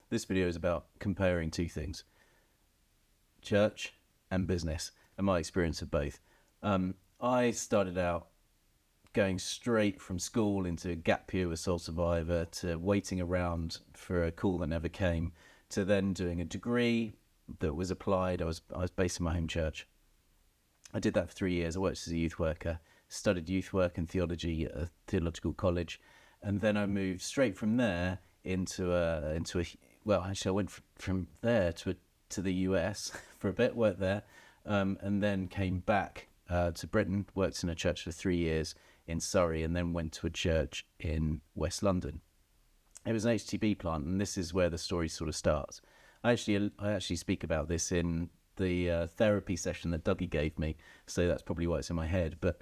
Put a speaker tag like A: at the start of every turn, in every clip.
A: This video is about comparing two things: church and business, and my experience of both. I started out going straight from school into a gap year with Soul Survivor, to waiting around for a call that never came, to then doing a degree that was applied. I was based in my home church. I did that for 3 years. I worked as a youth worker, studied youth work and theology at a theological college, and then I moved straight from there into a well, actually I went from there to the US for a bit, worked there, and then came back to Britain, worked in a church for 3 years in Surrey, and then went to a church in West London. It was an HTB plant, and this is where the story sort of starts. I actually speak about this in the therapy session that Dougie gave me, so that's probably why it's in my head. But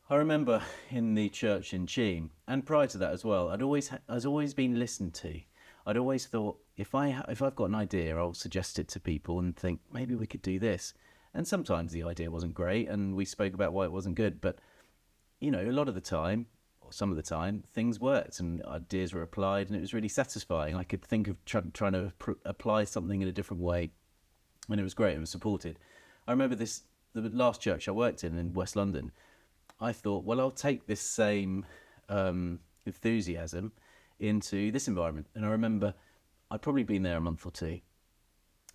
A: I remember in the church in Cheam, and prior to that as well, I'd always been listened to. I'd always thought, if I've got an idea, I'll suggest it to people and think, maybe we could do this. And sometimes the idea wasn't great, and we spoke about why it wasn't good. But, a lot of the time, or some of the time, things worked and ideas were applied, and it was really satisfying. I could think of trying to apply something in a different way, and it was great. It was supported. I remember the last church I worked in West London. I thought, well, I'll take this same enthusiasm into this environment. And I remember I'd probably been there a month or two,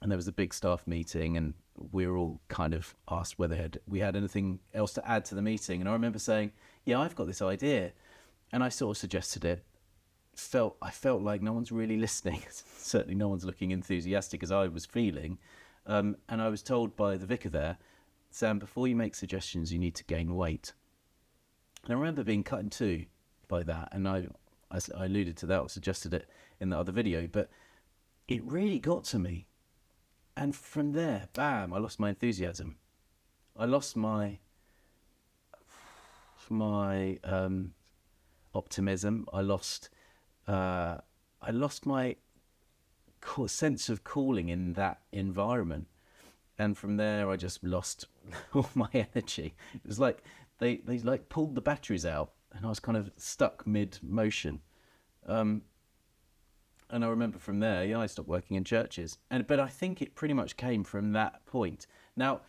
A: and there was a big staff meeting, and we were all kind of asked whether we had anything else to add to the meeting. And I remember saying, yeah, I've got this idea. And I sort of suggested it. I felt like no one's really listening. Certainly no one's looking enthusiastic as I was feeling. And I was told by the vicar there, Sam, before you make suggestions, you need to gain weight. And I remember being cut in two by that. And I alluded to that, or suggested it in the other video, but it really got to me. And from there, bam, I lost my enthusiasm. I lost my optimism. I lost my sense of calling in that environment. And from there, I just lost all my energy. It was like they pulled the batteries out, and I was kind of stuck mid-motion. And I remember from there, I stopped working in churches. But I think it pretty much came from that point. Now,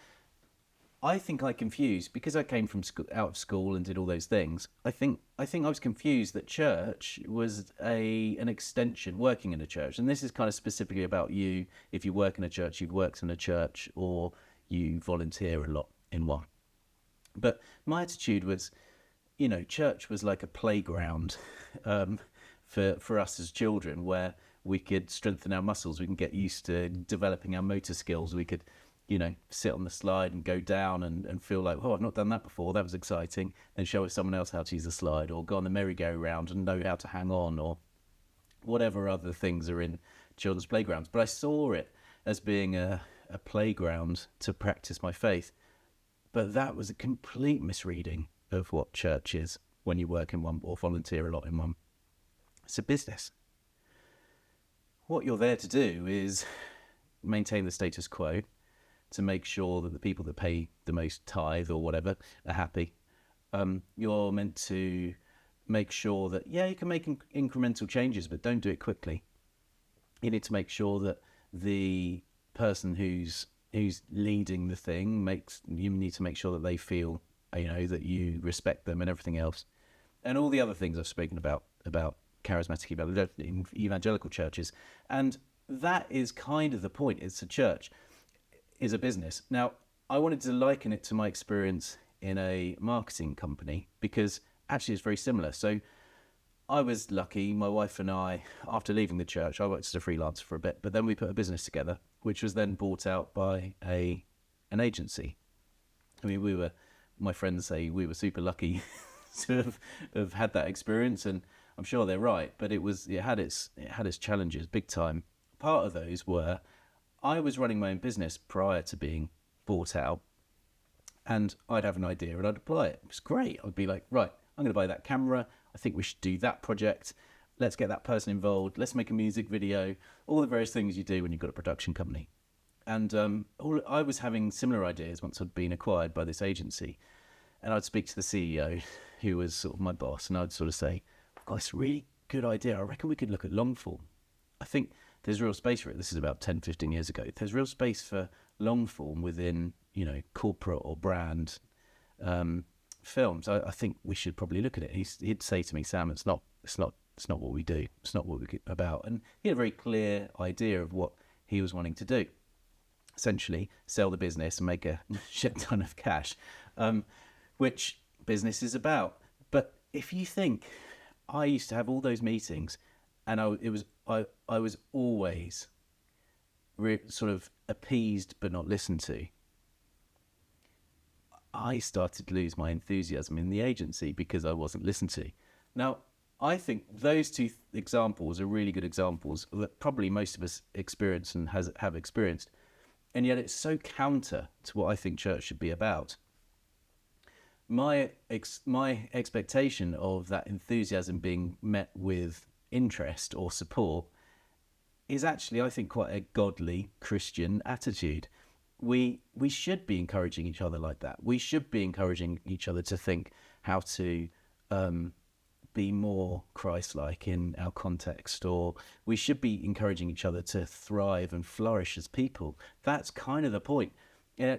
A: I think I confused, because I came from out of school and did all those things. I think I was confused that church was an extension, working in a church. And this is kind of specifically about you. If you work in a church, you've worked in a church, or you volunteer a lot in one. But my attitude was, church was like a playground for us as children, where we could strengthen our muscles. We can get used to developing our motor skills. We could, sit on the slide and go down and feel like, oh, I've not done that before. That was exciting. Then show someone else how to use the slide, or go on the merry-go-round and know how to hang on, or whatever other things are in children's playgrounds. But I saw it as being a playground to practice my faith. But that was a complete misreading of what church is when you work in one or volunteer a lot in one. It's a business. What you're there to do is maintain the status quo, to make sure that the people that pay the most tithe or whatever are happy. You're meant to make sure that, you can make incremental changes, but don't do it quickly. You need to make sure that the person who's leading the thing you need to make sure that they feel, that you respect them and everything else. And all the other things I've spoken about charismatic evangelical churches. And that is kind of the point. It's a church is a business. Now, I wanted to liken it to my experience in a marketing company, because actually it's very similar. So I was lucky, my wife and I, after leaving the church, I worked as a freelancer for a bit, but then we put a business together, which was then bought out by an agency. I mean, my friends say we were super lucky to have had that experience, and I'm sure they're right, but it had its challenges big time. Part of those were, I was running my own business prior to being bought out, and I'd have an idea and I'd apply it. It was great. I'd be like, right, I'm going to buy that camera. I think we should do that project. Let's get that person involved. Let's make a music video. All the various things you do when you've got a production company. And I was having similar ideas once I'd been acquired by this agency. And I'd speak to the CEO, who was sort of my boss, and I'd sort of say, I've got this really good idea. I reckon we could look at long form. I think there's real space for it. This is about 10, 15 years ago. There's real space for long form within, corporate or brand films. I think we should probably look at it. He'd say to me, Sam, it's not what we do. It's not what we're about. And he had a very clear idea of what he was wanting to do. Essentially, sell the business and make a shit ton of cash, which business is about. But if you think, I used to have all those meetings, and I was always sort of appeased but not listened to. I started to lose my enthusiasm in the agency because I wasn't listened to. Now, I think those two examples are really good examples that probably most of us experience and have experienced. And yet it's so counter to what I think church should be about. My expectation of that enthusiasm being met with interest or support is actually, I think, quite a godly Christian attitude. We should be encouraging each other like that. We should be encouraging each other to think how to be more Christ-like in our context, or we should be encouraging each other to thrive and flourish as people. That's kind of the point.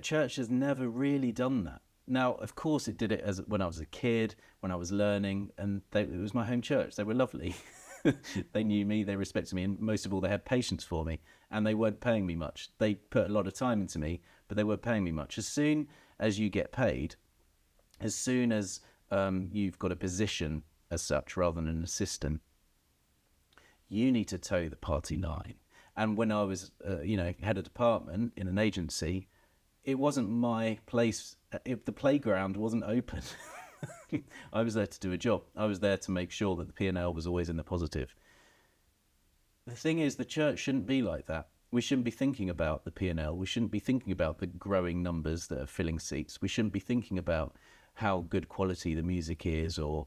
A: Church has never really done that. Now, of course, it did it when I was a kid, when I was learning, and it was my home church. They were lovely. They knew me, they respected me, and most of all, they had patience for me, and they weren't paying me much. They put a lot of time into me, but they weren't paying me much. As soon as you get paid, as soon as you've got a position as such rather than an assistant, you need to toe the party line. And when I was, head of department in an agency, it wasn't my place. If the playground wasn't open, I was there to do a job. I was there to make sure that the P&L was always in the positive. The thing is, the church shouldn't be like that. We shouldn't be thinking about the P&L. We shouldn't be thinking about the growing numbers that are filling seats. We shouldn't be thinking about how good quality the music is, or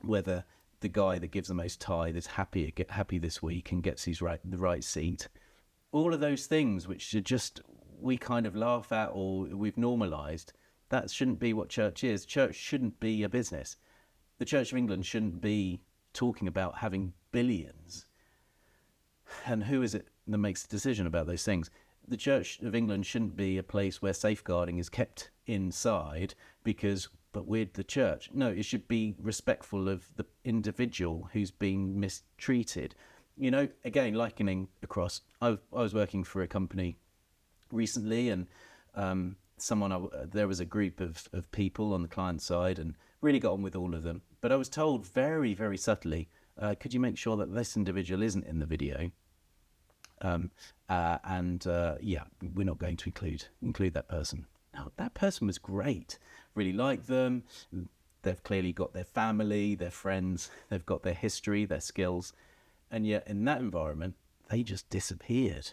A: whether the guy that gives the most tithe is happy this week and gets the right seat. All of those things which are just, we kind of laugh at or we've normalised, that shouldn't be what church is. Church shouldn't be a business. The Church of England shouldn't be talking about having billions. And who is it that makes the decision about those things? The Church of England shouldn't be a place where safeguarding is kept inside but we're the church. No, it should be respectful of the individual who's been mistreated. Again, likening across, I was working for a company recently, and there was a group of people on the client side, and really got on with all of them. But I was told very, very subtly, could you make sure that this individual isn't in the video? We're not going to include that person. Now, that person was great. Really liked them. They've clearly got their family, their friends, they've got their history, their skills. And yet in that environment, they just disappeared.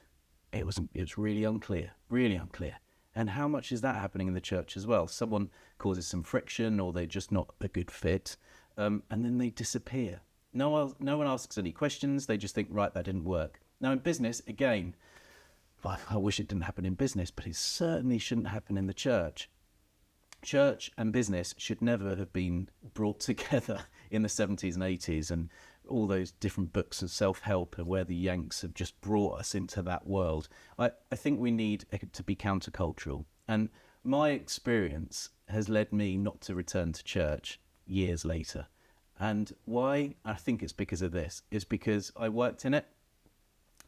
A: It was really unclear. And how much is that happening in the church as well? Someone causes some friction, or they're just not a good fit, and then they disappear. No one asks any questions. They just think, right, that didn't work. Now in business, again, I wish it didn't happen in business, but it certainly shouldn't happen in the church. Church and business should never have been brought together in the 70s and 80s, and all those different books of self-help and where the Yanks have just brought us into that world. I think we need to be countercultural. And my experience has led me not to return to church years later. And why? I think it's because of this. It's because I worked in it.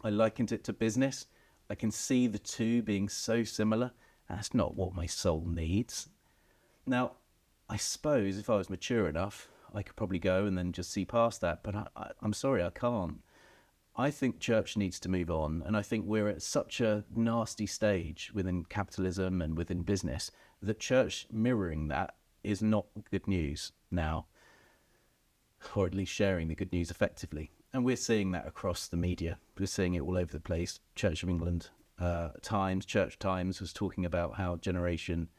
A: I likened it to business. I can see the two being so similar. That's not what my soul needs. Now, I suppose if I was mature enough, I could probably go and then just see past that. But I'm sorry, I can't. I think church needs to move on. And I think we're at such a nasty stage within capitalism and within business that church mirroring that is not good news now, or at least sharing the good news effectively. And we're seeing that across the media. We're seeing it all over the place. Church of England Church Times was talking about how Generation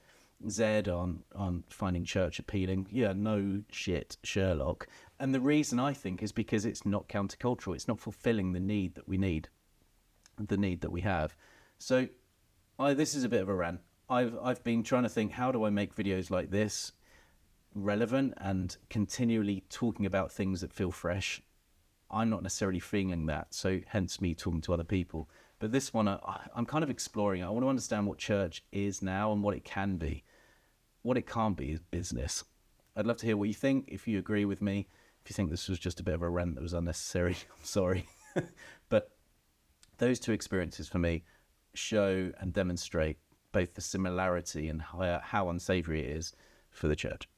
A: Z on finding church appealing. Yeah, no shit, Sherlock. And the reason, I think, is because it's not countercultural. It's not fulfilling the need that we need, the need that we have. So this is a bit of a rant. I've been trying to think, how do I make videos like this relevant and continually talking about things that feel fresh? I'm not necessarily feeling that, so hence me talking to other people. But this one, I'm kind of exploring. I want to understand what church is now and what it can be. What it can't be is business. I'd love to hear what you think, if you agree with me. If you think this was just a bit of a rant that was unnecessary, I'm sorry. But those two experiences for me show and demonstrate both the similarity and how unsavory it is for the church.